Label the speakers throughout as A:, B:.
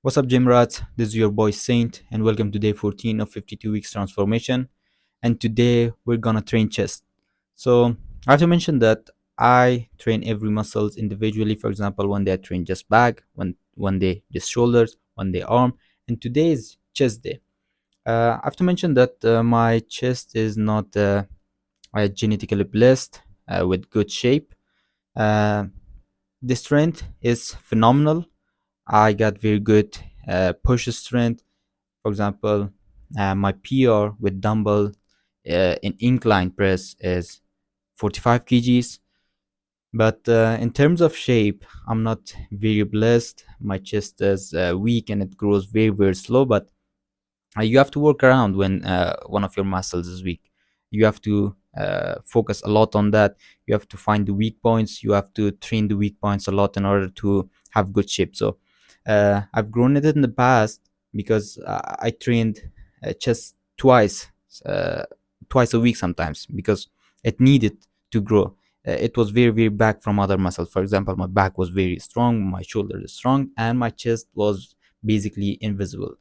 A: What's up, gym rats? This is your boy Saint, and welcome to day 14 of 52 weeks transformation. And today we're gonna train chest. So I have to mention that I train every muscles individually. For example, one day I train just back, one day just shoulders, one day arm, and today is chest day. I have to mention that my chest is not genetically blessed with good shape. Uh, the strength is phenomenal. I got very good push strength. For example, my PR with dumbbell in incline press is 45 kgs. But in terms of shape, I'm not very blessed. My chest is weak and it grows very, very slow. But you have to work around when one of your muscles is weak. You have to focus a lot on that. You have to find the weak points. You have to train the weak points a lot in order to have good shape. So I've grown it in the past because I trained chest uh, twice a week sometimes because it needed to grow. It was very, very back from other muscles. For example, my back was very strong, my shoulder is strong, and my chest was basically invisible.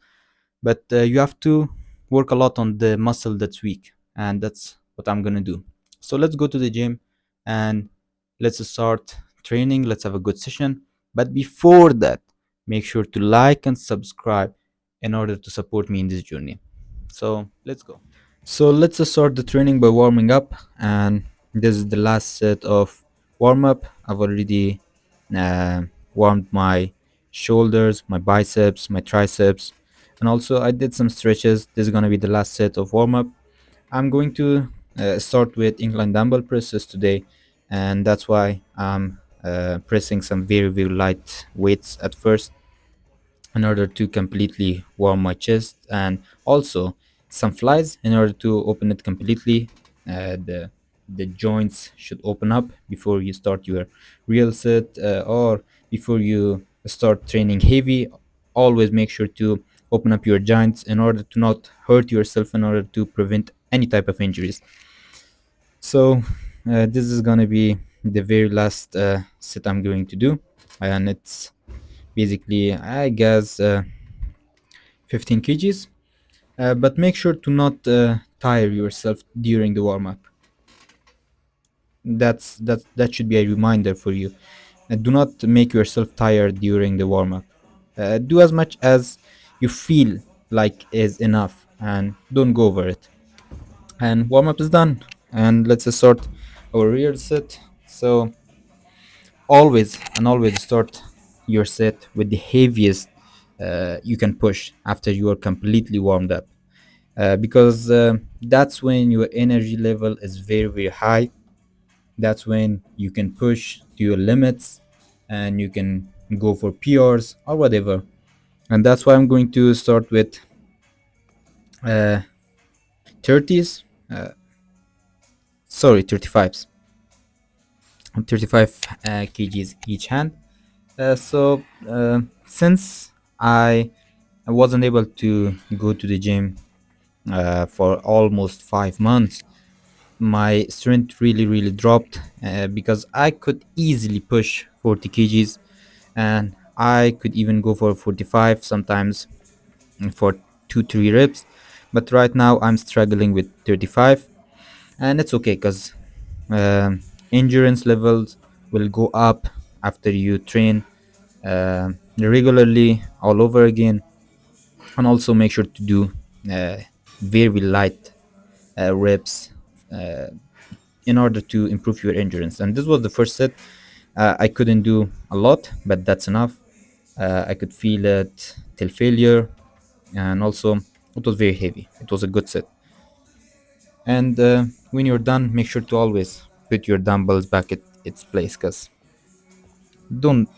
A: But you have to work a lot on the muscle that's weak, and that's what I'm gonna do. So let's go to the gym and let's start training. Let's have a good session. But before that, make sure to like and subscribe in order to support me in this journey. So let's go. So let's start the training by warming up, and this is the last set of warm up. I've already uh, warmed my shoulders, my biceps, my triceps, and also I did some stretches. This is gonna be the last set of warm up. I'm going to start with incline dumbbell presses today, and that's why I'm pressing some very, very light weights at first in order to completely warm my chest, and also some flies in order to open it completely. The joints should open up before you start your real set, or before you start training heavy. Always make sure to open up your joints in order to not hurt yourself, in order to prevent any type of injuries. So this is gonna be the very last set I'm going to do, and it's basically, I guess, 15 kgs. But make sure to not tire yourself during the warm up. That should be a reminder for you. Do not make yourself tired during the warm up. Do as much as you feel like is enough, and don't go over it. And warm up is done. And let's start our rear set. So always start your set with the heaviest you can push after you are completely warmed up, because that's when your energy level is very, very high. That's when you can push to your limits and you can go for PRs or whatever. And that's why I'm going to start with uh, 30s, sorry, 35s, 35 kgs each hand. Since I wasn't able to go to the gym for almost 5 months, my strength really, really dropped, because I could easily push 40 kgs, and I could even go for 45 sometimes for 2 3 reps. But right now I'm struggling with 35, and it's okay because endurance levels will go up after you train regularly all over again. And also make sure to do uh, very light reps uh, in order to improve your endurance. And this was the first set. I couldn't do a lot, but that's enough. I could feel it till failure, and also it was very heavy. It was a good set. And when you're done, make sure to always put your dumbbells back at its place, because don't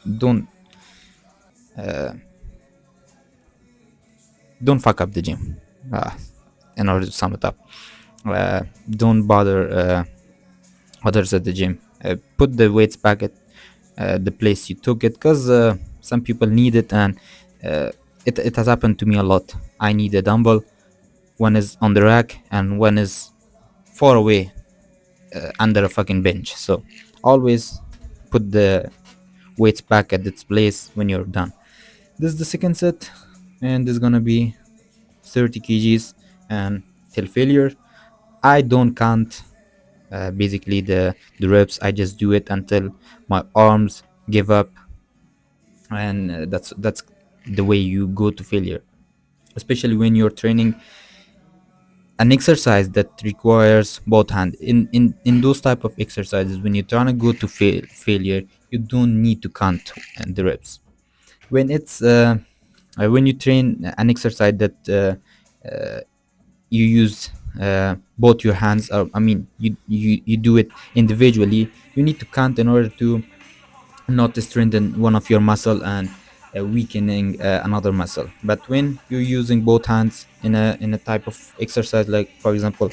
A: uh, don't fuck up the gym. Uh, in order to sum it up, don't bother others at the gym. Put the weights back at the place you took it, because some people need it, and uh, it has happened to me a lot. I need a dumbbell. One is on the rack and one is far away under a fucking bench. So always put the weights back at its place when you're done. This is the second set, and this is gonna be 30 kgs and till failure. I don't count basically the reps. I just do it until my arms give up, and that's the way you go to failure. Especially when you're training an exercise that requires both hand. In those type of exercises, when you're trying to go to failure, you don't need to count the reps. When it's when you train an exercise that you use both your hands, or I mean you do it individually, you need to count in order to not to strengthen one of your muscle and weakening another muscle. But when you're using both hands in a type of exercise, like for example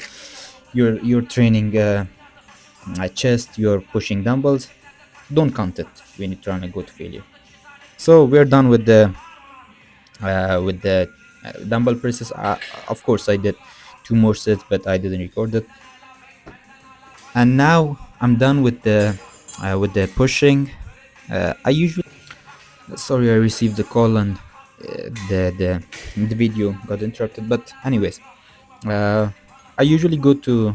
A: you're training a chest, you're pushing dumbbells, don't count it when you're trying to go to failure. So we're done with the dumbbell presses. Of course I did two more sets, but I didn't record it. And now I'm done with the pushing. I usually, sorry, I received the call and the video got interrupted. But anyways, uh, I usually go to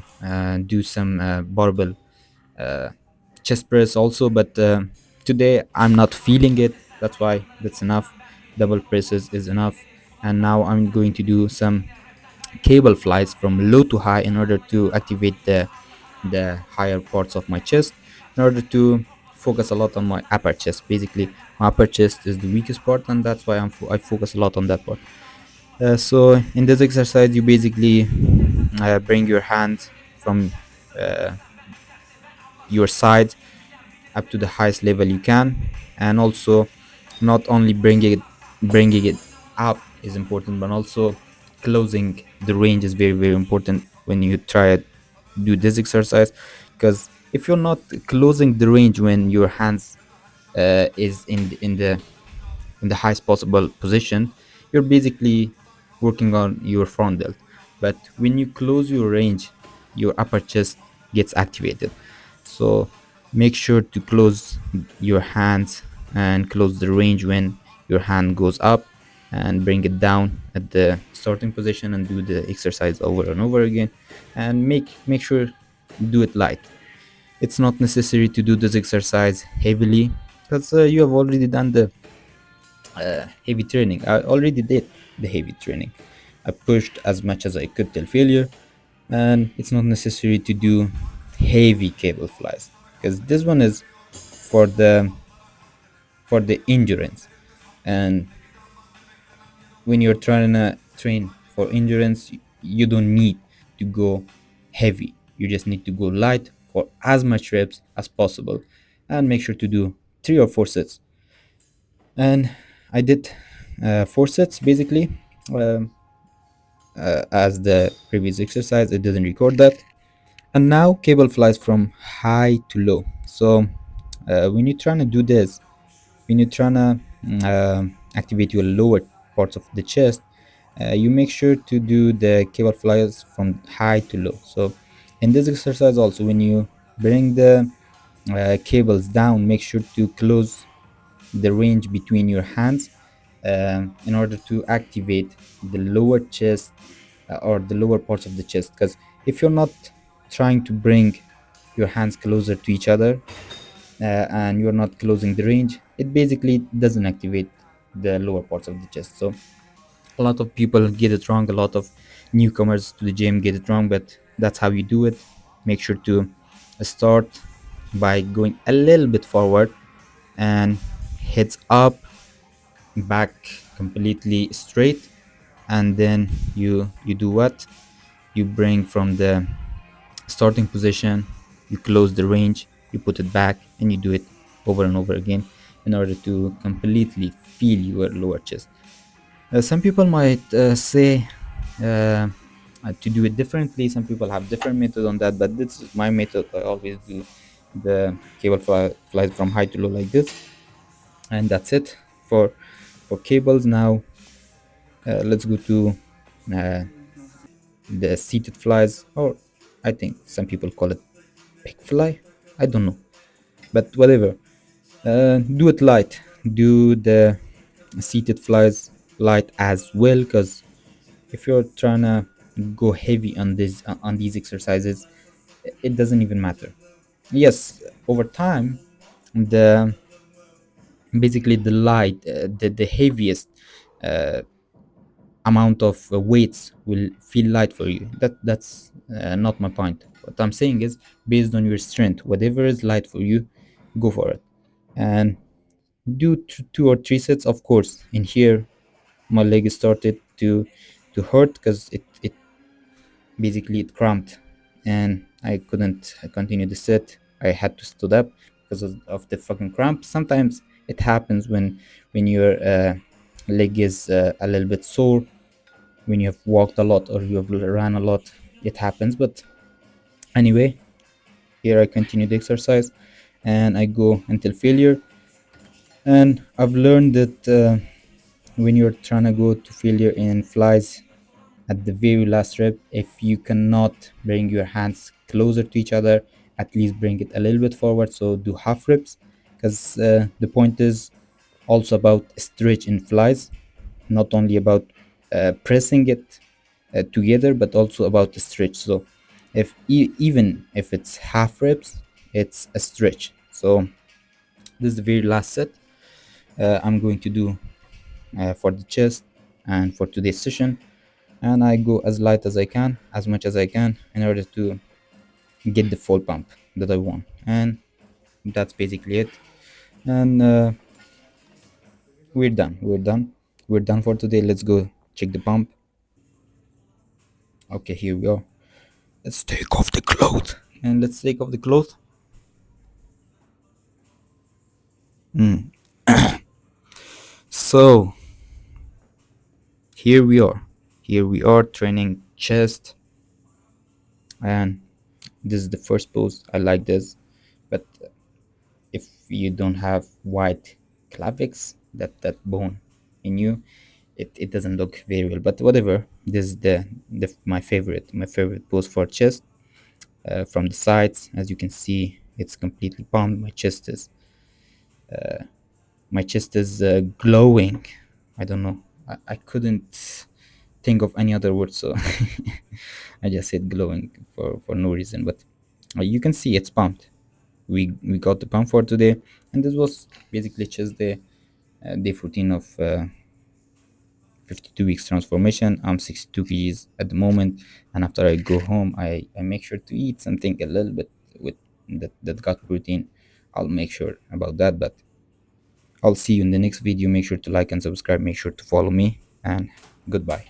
A: do some barbell uh, chest press also, but today I'm not feeling it. That's why that's enough. Double presses is enough. And now I'm going to do some cable flies from low to high in order to activate the higher parts of my chest, in order to focus a lot on my upper chest. Basically my upper chest is the weakest part, and that's why I focus a lot on that part. So in this exercise you basically bring your hands from uh, your side up to the highest level you can, and also not only bringing it up is important, but also closing the range is very very important when you try to do this exercise. Because if you're not closing the range when your hands is in the highest possible position, you're basically working on your front delt. But when you close your range, your upper chest gets activated. So make sure to close your hands and close the range when your hand goes up, and bring it down at the starting position and do the exercise over and over again. And make sure do it light. It's not necessary to do this exercise heavily, because you have already done the heavy training. I already did the heavy training. I pushed as much as I could till failure, and it's not necessary to do heavy cable flies, because this one is for the endurance. And when you're trying to train for endurance, you don't need to go heavy. You just need to go light for as much reps as possible, and make sure to do 3 or 4 sets. And I did 4 sets basically. um, as the previous exercise, it didn't record that. And now cable flies from high to low. So when you're trying to do this, when you're trying to activate your lower parts of the chest, you make sure to do the cable flies from high to low. So in this exercise also, when you bring the cables down, make sure to close the range between your hands, in order to activate the lower chest, or the lower parts of the chest. Because if you're not trying to bring your hands closer to each other, and you're not closing the range, it basically doesn't activate the lower parts of the chest. So a lot of people get it wrong, a lot of newcomers to the gym get it wrong, but that's how you do it. Make sure to start by going a little bit forward, and heads up, back completely straight. And then you do what, you bring from the starting position, you close the range, you put it back, and you do it over and over again, in order to completely feel your lower chest. Some people might say to do it differently. Some people have different method on that, but this is my method. I always do the flies from high to low like this, and that's it for cables. Now let's go to uh, the seated flies, or I think some people call it pig fly. I don't know, but whatever. Do it light. Do the seated flies light as well, because if you're trying to go heavy on this on these exercises, it doesn't even matter. Yes, over time, the basically the light, the heaviest uh, amount of weights will feel light for you. That's not my point. What I'm saying is, based on your strength, whatever is light for you, go for it. And do two or three sets. Of course, in here my leg started to hurt, because it basically it cramped, and I couldn't continue the set. I had to stood up because of the fucking cramp. Sometimes it happens when your leg is a little bit sore, when you have walked a lot or you have ran a lot. It happens. But anyway, here I continue the exercise and I go until failure. And I've learned that when you're trying to go to failure in flies, at the very last rep, if you cannot bring your hands closer to each other, at least bring it a little bit forward. So do half reps, because the point is also about stretch in flies, not only about pressing it together, but also about the stretch. So if even if it's half reps, it's a stretch. So this is the very last set I'm going to do for the chest and for today's session. And I go as light as I can, as much as I can, in order to get the full pump that I want. And that's basically it. And we're done. We're done. We're done for today. Let's go check the pump. Okay, here we go. Let's take off the clothes. And let's take off the clothes. So here we are. Here we are training chest, and this is the first pose. I like this, but if you don't have white clavics, that bone in you, it doesn't look very well. But whatever, this is the my favorite pose for chest. From the sides, as you can see, it's completely pumped. My chest is glowing. I don't know, I couldn't think of any other word, so I just said glowing for no reason. But you can see it's pumped. We got the pump for today, and this was basically just the day 14 of 52 weeks transformation. I'm 62 kgs at the moment, and after I go home, I make sure to eat something a little bit with that got protein. I'll make sure about that. But I'll see you in the next video. Make sure to like and subscribe. Make sure to follow me, and goodbye.